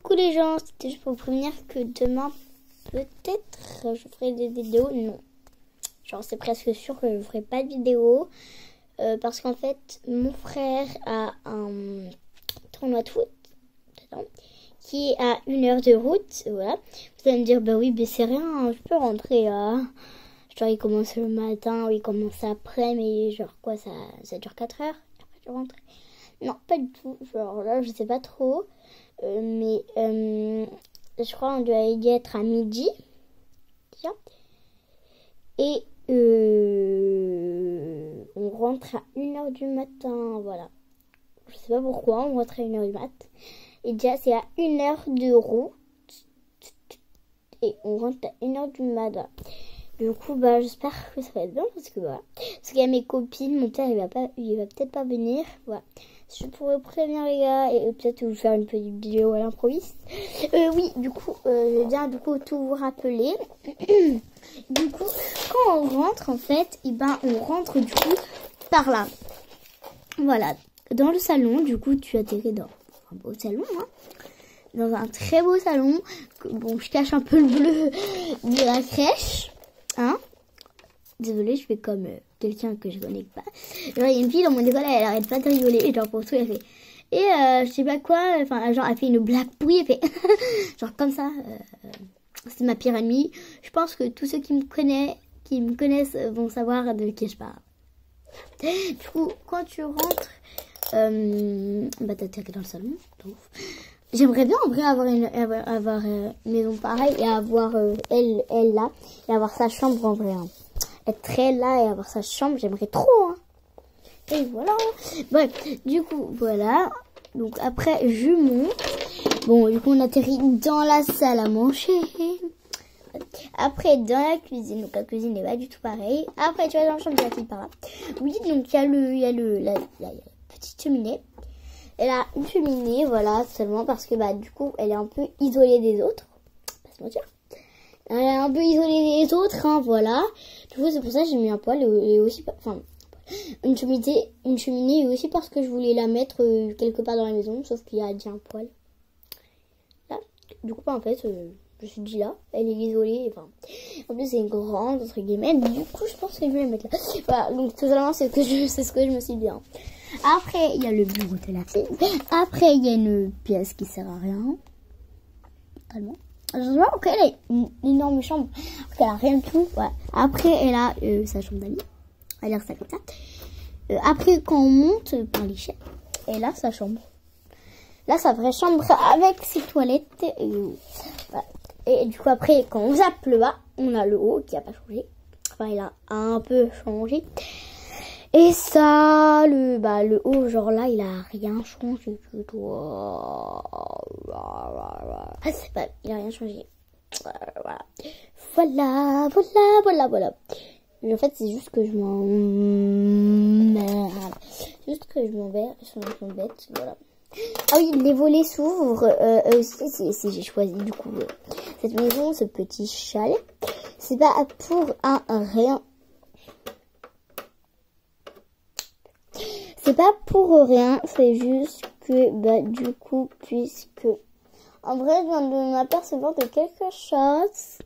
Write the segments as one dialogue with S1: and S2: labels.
S1: Coucou les gens, c'était juste pour vous prévenir que demain, peut-être, je ferai des vidéos. Non, genre c'est presque sûr que je ferai pas de vidéo. Parce qu'en fait, mon frère a un tournoi de foot qui est à 1 heure de route. Voilà. Vous allez me dire, bah oui, mais c'est rien, je peux rentrer. Genre, il commence le matin, ou il commence après, mais genre quoi, ça dure 4 heures. Après, je rentre. Non, pas du tout. Genre là, je sais pas trop. Mais je crois qu'on doit y être à midi. Tiens. Et on rentre à 1 heure du matin. Voilà. Je sais pas pourquoi, on rentre à 1 heure du matin. Et déjà, c'est à 1 heure de route. Et on rentre à 1 heure du matin. Du coup, bah, j'espère que ça va être bien parce que voilà. Parce qu'il y a mes copines, mon père, il va peut-être pas venir. Voilà. Je pourrais prévenir les gars et peut-être vous faire une petite vidéo à l'improviste. Oui, du coup, je viens tout vous rappeler. Du coup, quand on rentre, en fait, et ben, on rentre du coup par là. Voilà, dans le salon. Du coup, tu atterris dans un beau salon, hein. Dans un très beau salon. Bon, je cache un peu le bleu de la crèche, hein. Désolée, je fais comme quelqu'un que je connais pas. Genre, il y a une fille dans mon école, elle arrête pas de rigoler. Et genre, pour tout, elle fait... Et je sais pas quoi, enfin, genre, elle fait une blague pourrie, elle fait... genre, comme ça, c'est ma pire ennemie. Je pense que tous ceux qui me connaissent vont savoir de qui je parle. Du coup, quand tu rentres, bah, t'atterris dans le salon. J'aimerais bien, en vrai, avoir une maison pareille et avoir elle là. Et avoir sa chambre, en vrai, hein. Être très là et avoir sa chambre, j'aimerais trop, hein. Et voilà. Bref, du coup, voilà. Donc après, je monte. Bon, du coup, on atterrit dans la salle à manger. Après, dans la cuisine. Donc la cuisine n'est pas du tout pareil. Après, tu vas dans la chambre de la fille par là. Oui, donc il y a la petite cheminée. Elle a une cheminée, voilà, seulement parce que bah du coup, elle est un peu isolée des autres. Pas se mentir. Elle est un peu isolée des autres, hein, voilà. Du coup, c'est pour ça que j'ai mis un poêle et aussi, enfin, une cheminée et aussi parce que je voulais la mettre quelque part dans la maison, sauf qu'il y a déjà un poêle. Là, du coup, bah, en fait, je me suis dit là, elle est isolée, enfin, en plus c'est une grande, entre guillemets, du coup, je pense que je vais la mettre là. Voilà, donc totalement, c'est ce que je me suis dit, hein. Après, il y a le bureau de la fille. Après, il y a une pièce qui sert à rien. Totalement. Je vois qu'elle a une énorme chambre. Elle a rien du tout. Ouais. Après, elle a sa chambre d'amis. Elle a ça comme ça. Après, quand on monte par l'échelle, elle a sa chambre. Là, sa vraie chambre avec ses toilettes. Voilà. Et du coup, après, quand on zappe le bas, on a le haut qui n'a pas changé. Enfin, il a un peu changé. Et ça, le haut, genre là, il a rien changé du tout. Il a rien changé. Voilà. Voilà. Mais en fait, c'est juste que je m'emmerde. Juste que je m'embête, voilà. Ah oui, les volets s'ouvrent. Si j'ai choisi du coup cette maison, ce petit chalet. C'est pas pour un rien. C'est pas pour rien, c'est juste que, bah, du coup, puisque, en vrai, je viens de m'apercevoir de quelque chose.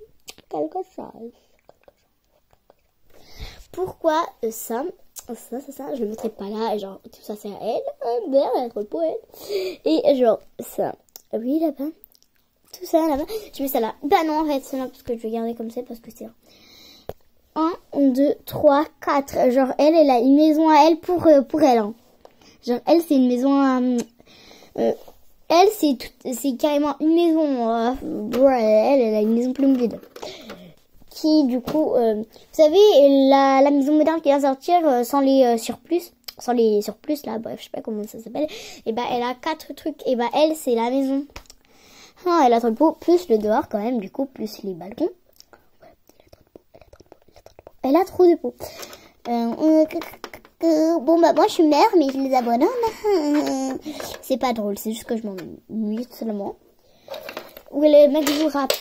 S1: Pourquoi ça, je le mettrai pas là, et genre, tout ça, c'est à elle, merde, elle est trop poète. Et genre, ça, oui, là-bas, tout ça, là-bas, je mets ça là. Bah non, en fait, c'est là, parce que je vais garder comme ça, parce que c'est 1, 2, 3, 4. Genre, elle a une maison à elle pour elle, hein. Genre, elle, c'est une maison à... elle, c'est carrément une maison... elle a une maison plume vide. Qui, du coup... vous savez, la maison moderne qui va sortir sans les surplus. Sans les surplus, là, bref, je sais pas comment ça s'appelle. Et bah, elle a 4 trucs. Et bah, elle, c'est la maison. Ah, elle a trop de peau. Plus le dehors, quand même, du coup, plus les balcons. Elle a trop de peau. Bon, bah, moi, je suis mère, mais je les abandonne. C'est pas drôle, c'est juste que je m'ennuie seulement. Où les mecs vous rappent.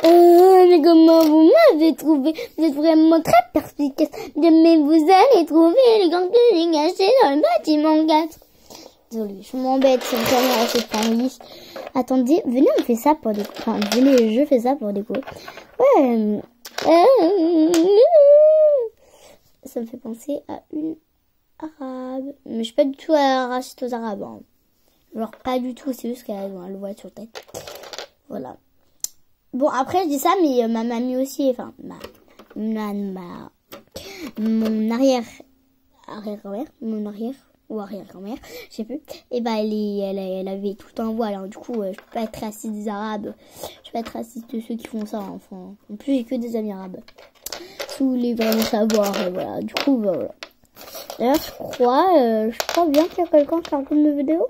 S1: Mais comment vous m'avez trouvé? Vous êtes vraiment très perspicace. Mais vous allez trouver les gants que j'ai cachés dans le bâtiment 4. Désolée, je m'embête, c'est vraiment assez famille. Attendez, venez, on fait ça pour des... Enfin, venez, je fais ça pour des coups. Ouais. Ça me fait penser à une arabe. Mais je suis pas du tout raciste aux arabes. Hein. Genre, pas du tout, c'est juste qu'elle a le voile sur la tête. Voilà. Bon, après, je dis ça, mais ma mamie aussi, enfin, mon arrière-grand-mère, ou arrière-grand-mère, je sais plus, et bah elle avait tout un voile, hein. Du coup, je peux pas être raciste des arabes, je peux pas être raciste de ceux qui font ça, enfin. En plus, j'ai que des amis arabes. Si vous voulez vraiment savoir, voilà, du coup, bah, voilà. D'ailleurs, je crois bien qu'il y a quelqu'un qui regarde mes vidéos.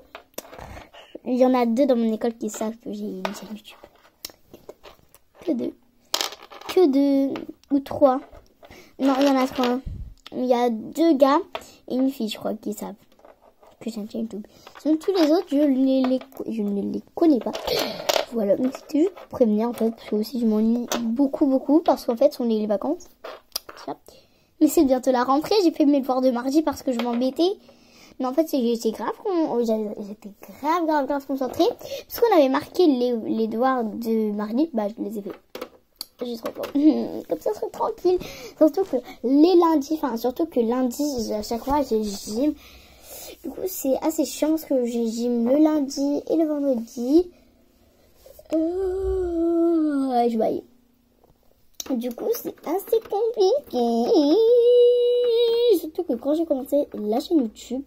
S1: Il y en a 2 dans mon école qui savent que j'ai une chaîne YouTube. Que 2 ou 3. Non, il y en a 3. Il y a 2 gars et une fille, je crois, qui savent que j'ai une chaîne YouTube. Sinon, tous les autres, je ne les connais pas. Voilà, mais c'était juste pour prévenir, en fait, parce que aussi je m'ennuie beaucoup, parce qu'en fait, ce sont les vacances. Mais c'est bientôt la rentrée, j'ai fait mes devoirs de mardi parce que je m'embêtais. Mais en fait, j'étais grave concentrée. Parce qu'on avait marqué les devoirs de mardi, bah je les ai fait. J'ai trop peur. Comme ça, je serai tranquille. Surtout que lundi, à chaque fois, j'ai gym. Du coup, c'est assez chiant parce que j'ai gym le lundi et le vendredi. Je baille. Du coup, c'est assez compliqué. Surtout que quand j'ai commencé la chaîne YouTube,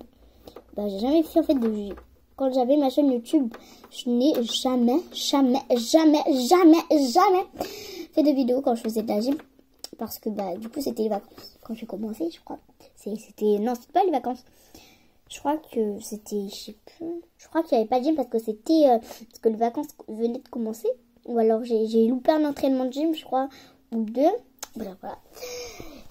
S1: bah, j'ai jamais fait en fait quand j'avais ma chaîne YouTube, je n'ai jamais fait de vidéo quand je faisais de la gym. Parce que bah du coup c'était les vacances quand j'ai commencé, je crois. Non, c'était pas les vacances. Je crois que c'était, je sais plus. Je crois qu'il n'y avait pas de gym parce que parce que les vacances venaient de commencer. Ou alors j'ai loupé un entraînement de gym, je crois, ou 2. Bref, voilà.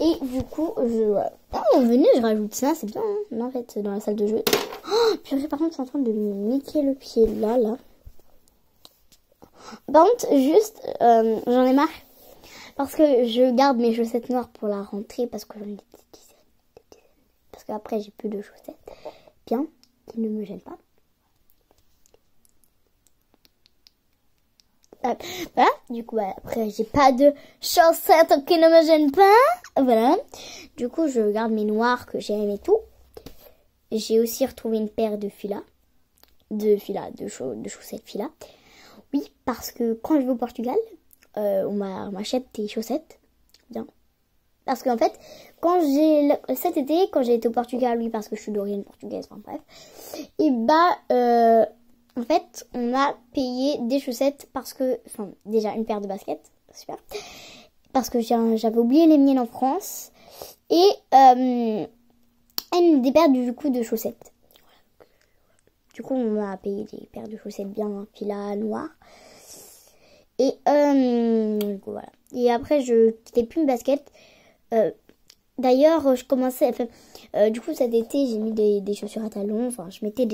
S1: Et du coup, venez, je rajoute ça, c'est bien, hein. Non, en fait, dans la salle de jeu. Oh, purée, par contre, c'est en train de me niquer le pied, là. Par contre, juste, j'en ai marre. Parce que je garde mes chaussettes noires pour la rentrée, parce que j'en ai des dizaines. Parce qu'après, j'ai plus de chaussettes. Bien, qui ne me gênent pas. Voilà, du coup, après, j'ai pas de chaussettes qui ne me gênent pas. Voilà, du coup, je garde mes noirs que j'aime et tout. J'ai aussi retrouvé une paire de chaussettes fila. Oui, parce que quand je vais au Portugal, on m'achète des chaussettes. Bien. Parce qu'en fait, cet été, quand j'ai été au Portugal, oui, parce que je suis d'origine portugaise, enfin bref, et bah, en fait, on m'a payé des chaussettes parce que, enfin, déjà une paire de baskets, super, parce que j'avais oublié les miennes en France, et des paires du coup de chaussettes. Du coup, on m'a payé des paires de chaussettes bien fila noires. Et voilà. Et après, je fais plus une basket. D'ailleurs, je commençais. Du coup, cet été, j'ai mis des chaussures à talons. Enfin, je mettais des